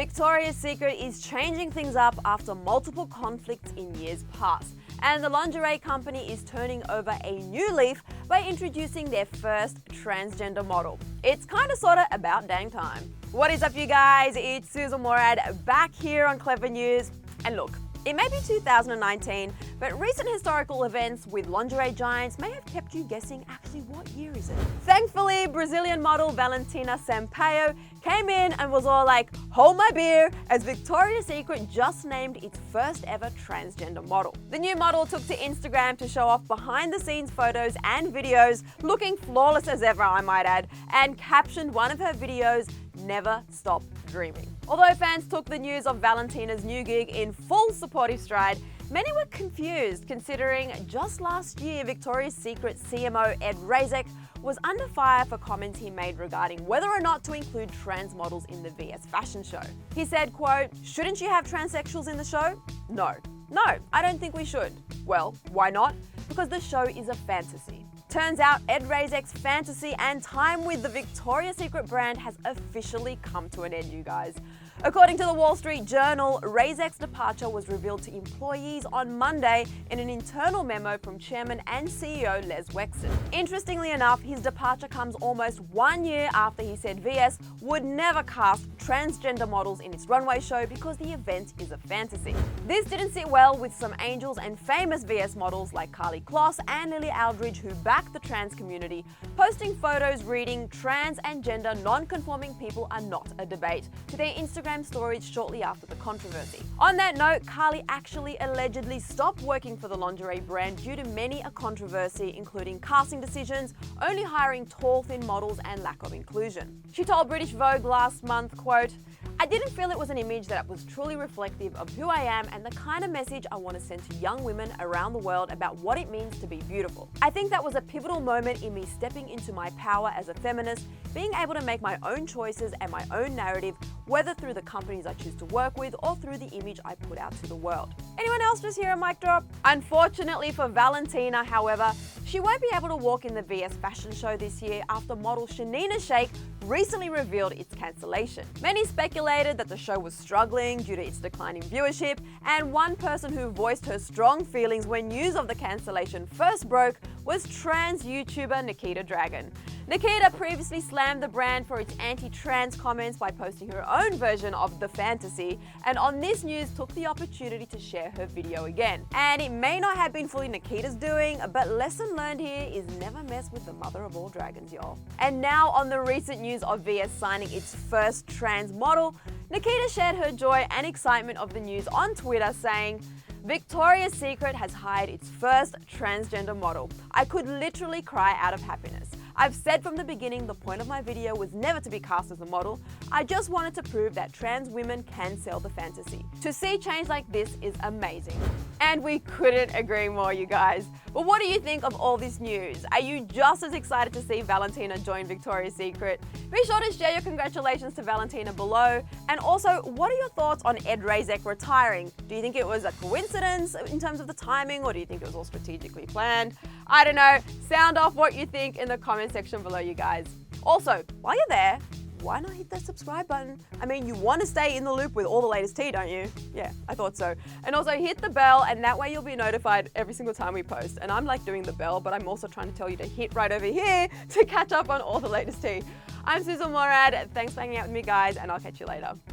Victoria's Secret is changing things up after multiple conflicts in years past, and the lingerie company is turning over a new leaf by introducing their first transgender model. It's kinda sorta about dang time. What is up, you guys? It's Sussan Mourad back here on Clevver News. And look, it may be 2019, but recent historical events with lingerie giants may have kept you guessing actually what year is it. Thankfully, Brazilian model Valentina Sampaio came in and was all like, hold my beer, as Victoria's Secret just named its first ever transgender model. The new model took to Instagram to show off behind the scenes photos and videos, looking flawless as ever, I might add, and captioned one of her videos, "Never stop dreaming." Although fans took the news of Valentina's new gig in full supportive stride, many were confused considering just last year Victoria's Secret CMO Razek was under fire for comments he made regarding whether or not to include trans models in the VS fashion show. He said, quote, "Shouldn't you have transsexuals in the show? No, I don't think we should." Well, why not? Because the show is a fantasy. Turns out Razek's fantasy and time with the Victoria's Secret brand has officially come to an end, you guys. According to the Wall Street Journal, Razek's departure was revealed to employees on Monday in an internal memo from Chairman and CEO Les Wexton. Interestingly enough, his departure comes almost 1 year after he said VS would never cast transgender models in its runway show because the event is a fantasy. This didn't sit well with some angels and famous VS models like Kylie and Lily Aldridge, who back the trans community, posting photos reading "trans and gender non-conforming people are not a debate" to their Instagram stories shortly after the controversy. On that note, Kylie actually allegedly stopped working for the lingerie brand due to many a controversy, including casting decisions, only hiring tall, thin models, and lack of inclusion. She told British Vogue last month, quote, "I didn't feel it was an image that was truly reflective of who I am and the kind of message I want to send to young women around the world about what it means to be beautiful. I think that was a pivotal moment in me stepping into my power as a feminist, being able to make my own choices and my own narrative, whether through the companies I choose to work with or through the image I put out to the world." Anyone else just hear a mic drop? Unfortunately for Valentina, however, she won't be able to walk in the VS fashion show this year after model Shanina Sheikh recently revealed its cancellation. Many speculated that the show was struggling due to its declining viewership, and one person who voiced her strong feelings when news of the cancellation first broke was trans YouTuber Nikita Dragun. Nikita previously slammed the brand for its anti-trans comments by posting her own version of the fantasy, and on this news took the opportunity to share her video again. And it may not have been fully Nikita's doing, but lesson learned here is never mess with the mother of all dragons, y'all. And now on the recent news of VS signing its first trans model, Nikita shared her joy and excitement of the news on Twitter, saying, "Victoria's Secret has hired its first transgender model. I could literally cry out of happiness. I've said from the beginning the point of my video was never to be cast as a model. I just wanted to prove that trans women can sell the fantasy. To see change like this is amazing." And we couldn't agree more, you guys. But what do you think of all this news? Are you just as excited to see Valentina join Victoria's Secret? Be sure to share your congratulations to Valentina below. And also, what are your thoughts on Razek retiring? Do you think it was a coincidence in terms of the timing, or do you think it was all strategically planned? I don't know. Sound off what you think in the comment section below, you guys. Also, while you're there, why not hit that subscribe button? I mean, you want to stay in the loop with all the latest tea, don't you? Yeah, I thought so. And also hit the bell, and that way you'll be notified every single time we post. And I'm like doing the bell, but I'm also trying to tell you to hit right over here to catch up on all the latest tea. I'm Sussan Mourad. Thanks for hanging out with me, guys, and I'll catch you later.